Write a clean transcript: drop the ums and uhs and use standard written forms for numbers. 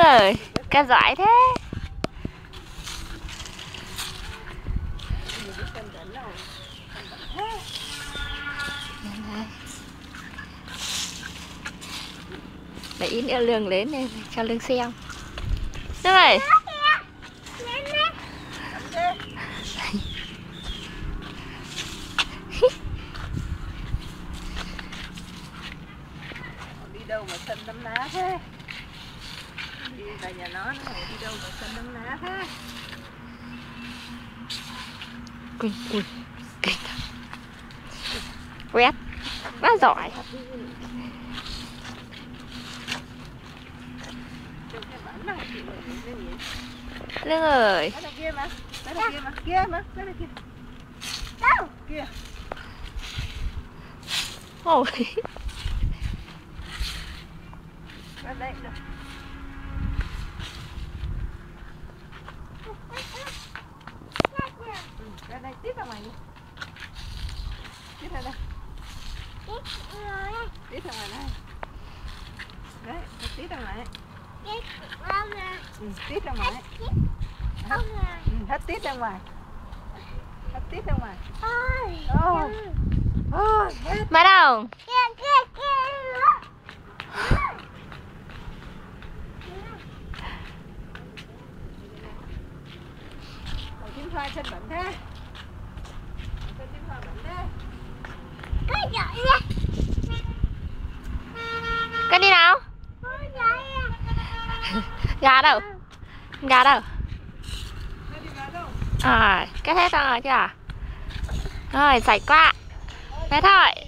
ơi, cá giỏi thế. Để ít nữa Lương lên đây cho Lương xem. Rồi. Đi đâu mà sân đấm lá thế? Đi tại nhà nó đi đâu mà sân đấm lá thế? Ui, ui, kinh thật. Quét, quá giỏi. Lương ơi. Cái kia mà, cái kia mà, kia mà, cái kia. Đâu? Kia. Ôi. Cái đây được. Cái đây tiếp ra ngoài đi. Tiếp ra đây. Tiếp ra ngoài đây. Đấy, tiếp ra ngoài. Tiếp ra ngoài. Hết tiếp ra ngoài. Hết tiếp ra ngoài. Ôi. Ôi, hết. Mà đâu? Chim khoai chân bẩn thế. Chim khoai bẩn thế. Cái đi nào? Gà đâu? Gà đâu? Cái hết rồi chứ à? Rồi, sạch quá. Thế thôi.